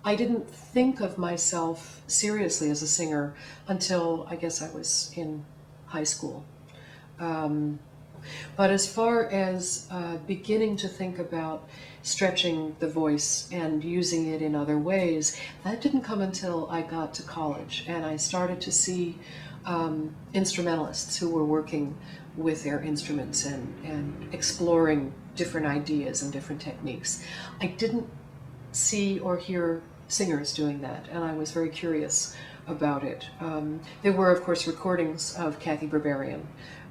I didn't think of myself seriously as a singer until I guess I was in high school. But as far as beginning to think about stretching the voice and using it in other ways, that didn't come until I got to college and I started to see instrumentalists who were working with their instruments and exploring different ideas and different techniques. I didn't see or hear singers doing that, and I was very curious about it. There were, of course, recordings of Kathy Berberian,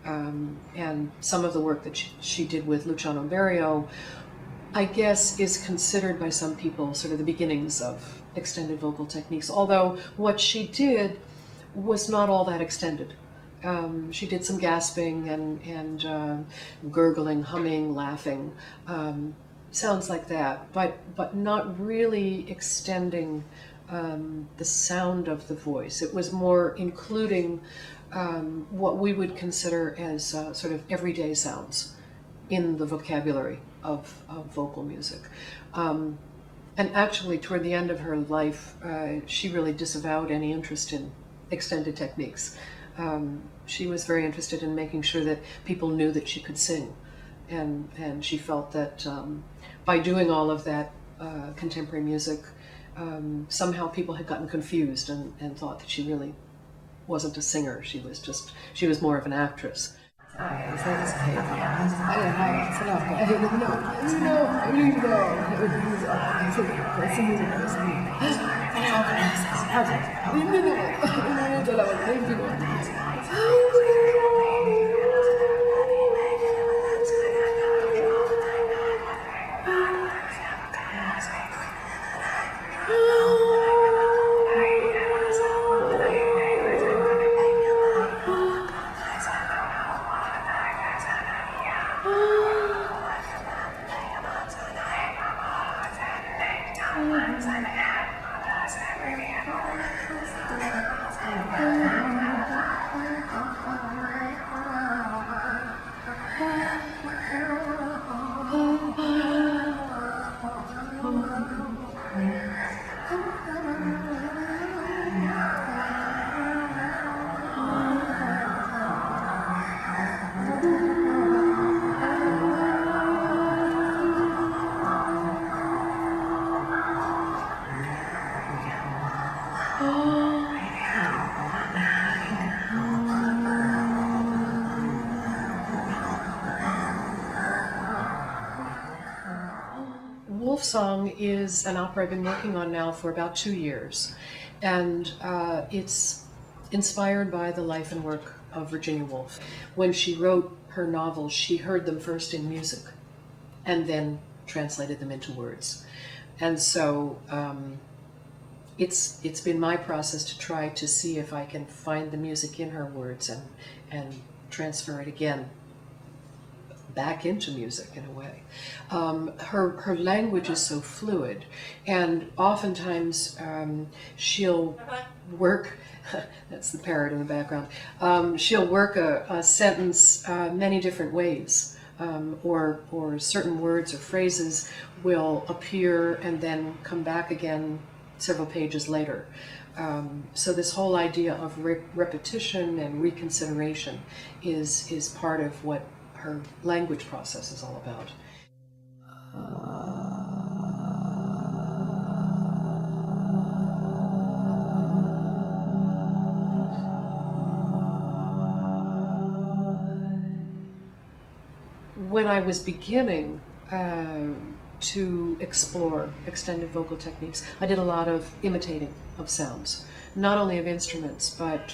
and some of the work that she did with Luciano Berio, I guess, is considered by some people sort of the beginnings of extended vocal techniques, although what she did was not all that extended. She did some gasping and gurgling, humming, laughing, sounds like that, but not really extending the sound of the voice. It was more including what we would consider as sort of everyday sounds in the vocabulary of vocal music. And actually, toward the end of her life, she really disavowed any interest in extended techniques. She was very interested in making sure that people knew that she could sing. And she felt that by doing all of that contemporary music, somehow people had gotten confused and thought that she really wasn't a singer. She was more of an actress. Song is an opera I've been working on now for about 2 years, and it's inspired by the life and work of Virginia Woolf. When she wrote her novels, she heard them first in music and then translated them into words. And so it's been my process to try to see if I can find the music in her words and transfer it again back into music in a way. Her language is so fluid, and oftentimes she'll work, that's the parrot in the background, she'll work a sentence many different ways. or certain words or phrases will appear and then come back again several pages later. So this whole idea of repetition and reconsideration is part of what her language process is all about. When I was beginning to explore extended vocal techniques, I did a lot of imitating of sounds, not only of instruments, but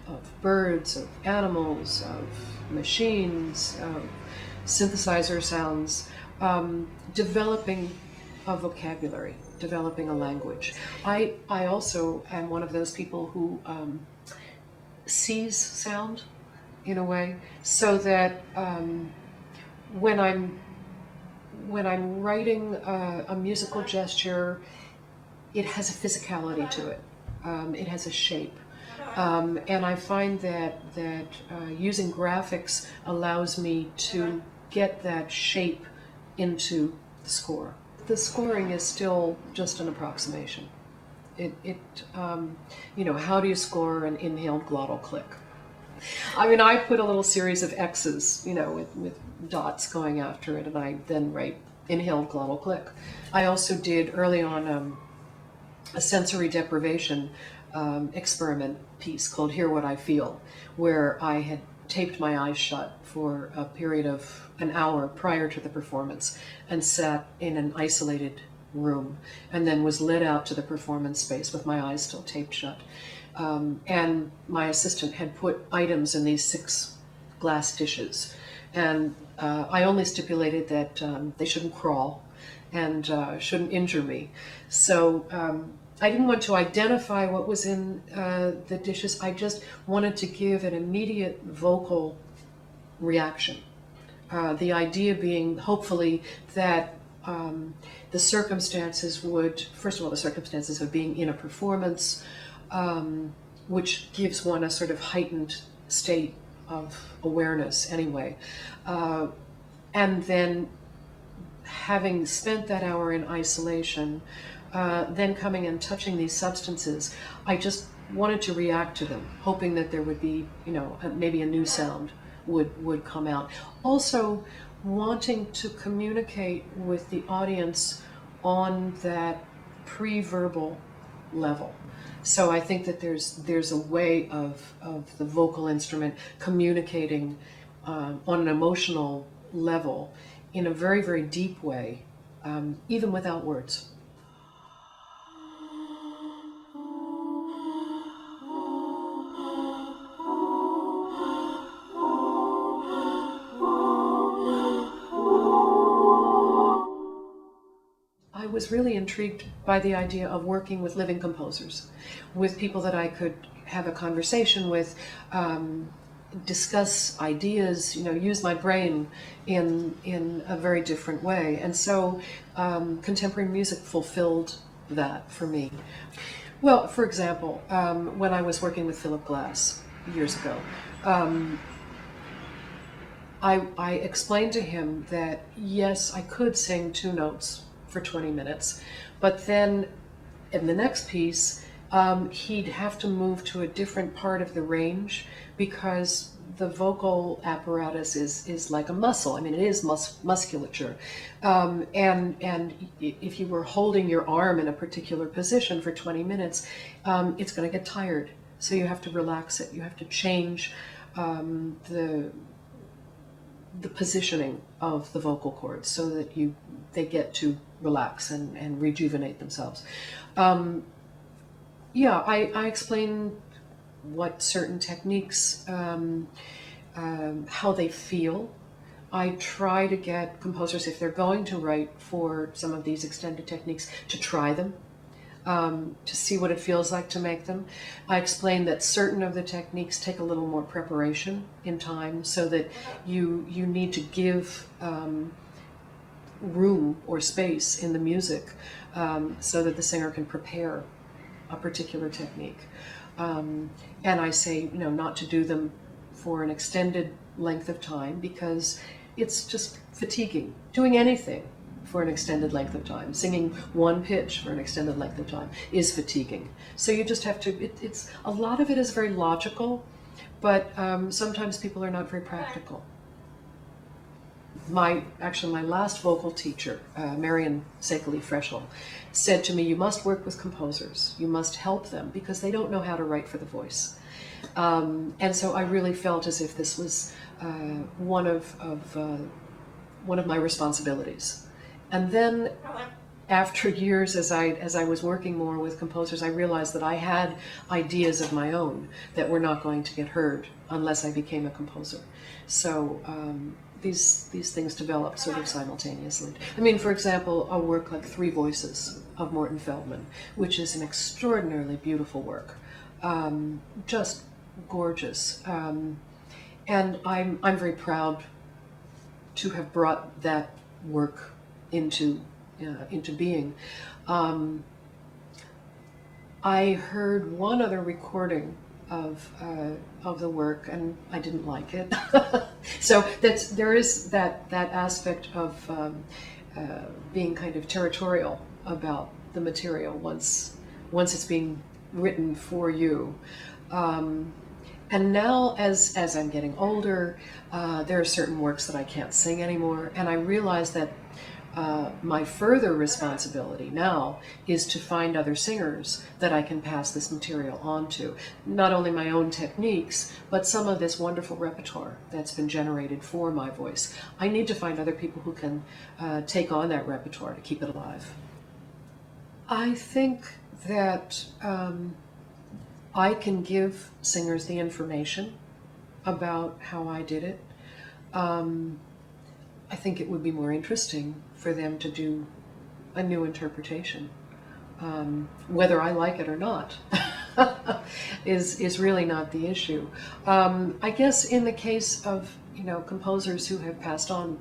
of birds, of animals, of machines, of synthesizer sounds, developing a vocabulary, developing a language. I also am one of those people who sees sound in a way, so that when I'm writing a musical gesture, it has a physicality to it. It has a shape, and I find that using graphics allows me to get that shape into the score. The scoring is still just an approximation. How do you score an inhaled glottal click? I mean, I put a little series of X's, with dots going after it, and I then write inhaled glottal click. I also did early on a sensory deprivation experiment piece called Hear What I Feel, where I had taped my eyes shut for a period of an hour prior to the performance and sat in an isolated room, and then was led out to the performance space with my eyes still taped shut. And my assistant had put items in these 6 glass dishes, and I only stipulated that they shouldn't crawl and shouldn't injure me. So I didn't want to identify what was in the dishes. I just wanted to give an immediate vocal reaction. The idea being, hopefully, that the circumstances would, first of all, the circumstances of being in a performance, which gives one a sort of heightened state of awareness anyway. And then having spent that hour in isolation, then coming and touching these substances, I just wanted to react to them, hoping that there would be, maybe a new sound would come out. Also wanting to communicate with the audience on that pre-verbal level. So I think that there's a way of the vocal instrument communicating on an emotional level in a very, very deep way, even without words. I was really intrigued by the idea of working with living composers, with people that I could have a conversation with, discuss ideas, use my brain in a very different way. And so contemporary music fulfilled that for me. Well, for example, when I was working with Philip Glass years ago, I explained to him that, yes, I could sing 2 notes for 20 minutes, but then in the next piece, he'd have to move to a different part of the range, because the vocal apparatus is like a muscle. I mean, it is musculature. And if you were holding your arm in a particular position for 20 minutes, it's going to get tired. So you have to relax it. You have to change the positioning of the vocal cords so that they get to relax and rejuvenate themselves. I explain what certain techniques, how they feel. I try to get composers, if they're going to write for some of these extended techniques, to try them, to see what it feels like to make them. I explain that certain of the techniques take a little more preparation in time, so that you need to give room or space in the music, so that the singer can prepare a particular technique. And I say, not to do them for an extended length of time, because it's just fatiguing. Doing anything for an extended length of time, singing one pitch for an extended length of time is fatiguing. So you just have to, it's a lot of it is very logical, but sometimes people are not very practical. My last vocal teacher, Marian Sekeli-Freschel, said to me, you must work with composers. You must help them because they don't know how to write for the voice. And so I really felt as if this was one of my responsibilities. And then after years, as I was working more with composers, I realized that I had ideas of my own that were not going to get heard unless I became a composer. So these things developed sort of simultaneously. I mean, for example, a work like Three Voices of Morton Feldman, which is an extraordinarily beautiful work, just gorgeous. And I'm very proud to have brought that work into being. I heard one other recording of the work, and I didn't like it. So there is that aspect of being kind of territorial about the material once it's being written for you. And now, as I'm getting older, there are certain works that I can't sing anymore, and I realize that my further responsibility now is to find other singers that I can pass this material on to. Not only my own techniques, but some of this wonderful repertoire that's been generated for my voice. I need to find other people who can take on that repertoire to keep it alive. I think that I can give singers the information about how I did it. I think it would be more interesting for them to do a new interpretation. Whether I like it or not is really not the issue. I guess in the case of composers who have passed on,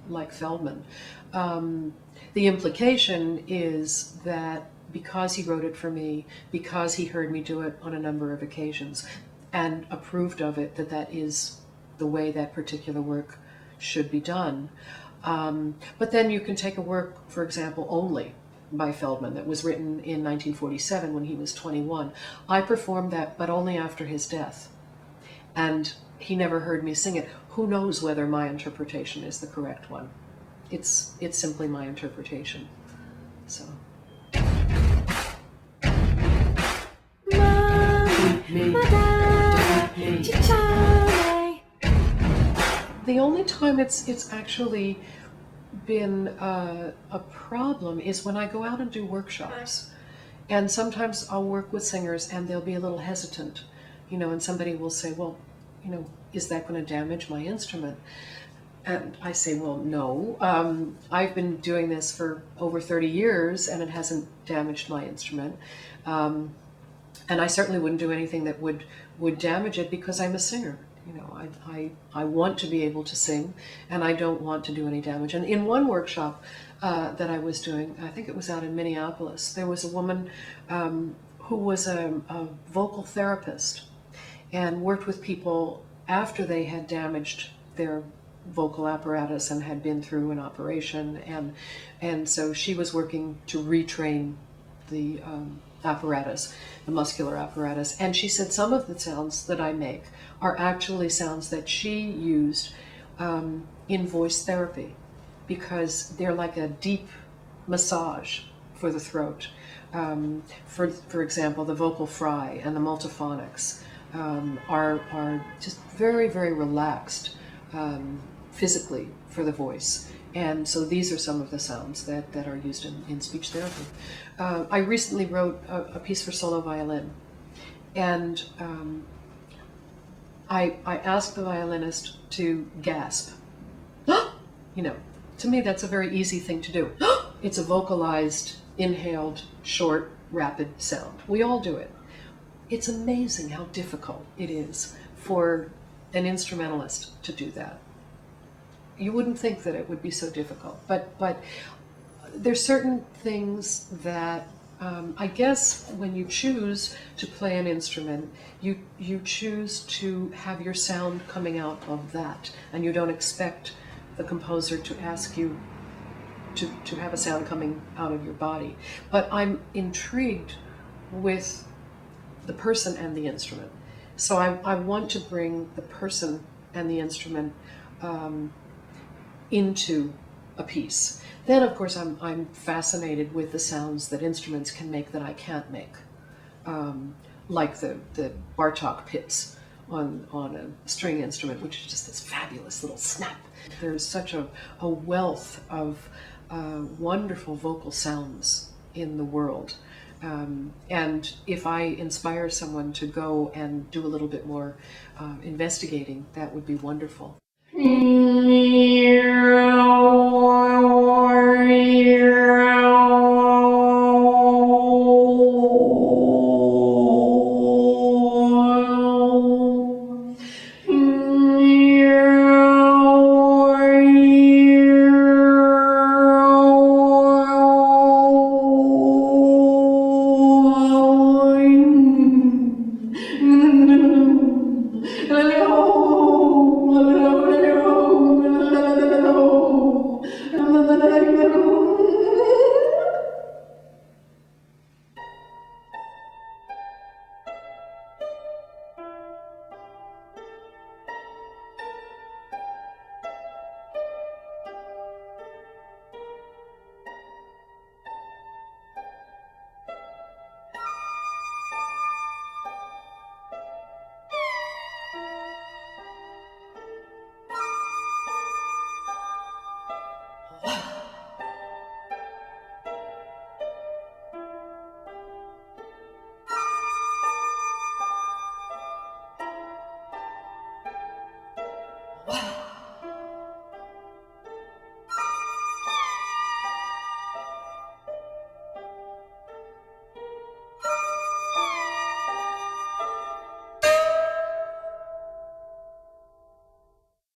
like Feldman, the implication is that because he wrote it for me, because he heard me do it on a number of occasions and approved of it, that is the way that particular work should be done. But then you can take a work, for example, Only by Feldman that was written in 1947 when he was 21. I performed that, but only after his death. And he never heard me sing it. Who knows whether my interpretation is the correct one? It's simply my interpretation. So. The only time it's actually been a problem is when I go out and do workshops. And sometimes I'll work with singers and they'll be a little hesitant, and somebody will say, well, is that going to damage my instrument? And I say, well, no. I've been doing this for over 30 years and it hasn't damaged my instrument. And I certainly wouldn't do anything that would damage it because I'm a singer. I want to be able to sing, and I don't want to do any damage. And in one workshop that I was doing, I think it was out in Minneapolis, there was a woman who was a vocal therapist and worked with people after they had damaged their vocal apparatus and had been through an operation, and so she was working to retrain the apparatus, the muscular apparatus. And she said some of the sounds that I make are actually sounds that she used in voice therapy because they're like a deep massage for the throat. For example, the vocal fry and the multiphonics are just very, very relaxed physically for the voice. And so these are some of the sounds that are used in speech therapy. I recently wrote a piece for solo violin, and I asked the violinist to gasp. To me that's a very easy thing to do. It's a vocalized, inhaled, short, rapid sound. We all do it. It's amazing how difficult it is for an instrumentalist to do that. You wouldn't think that it would be so difficult, but there's certain things that I guess when you choose to play an instrument, you choose to have your sound coming out of that, and you don't expect the composer to ask you to have a sound coming out of your body. But I'm intrigued with the person and the instrument. So I want to bring the person and the instrument into a piece. Then, of course, I'm fascinated with the sounds that instruments can make that I can't make, like the Bartok pits on a string instrument, which is just this fabulous little snap. There's such a wealth of wonderful vocal sounds in the world. And if I inspire someone to go and do a little bit more investigating, that would be wonderful.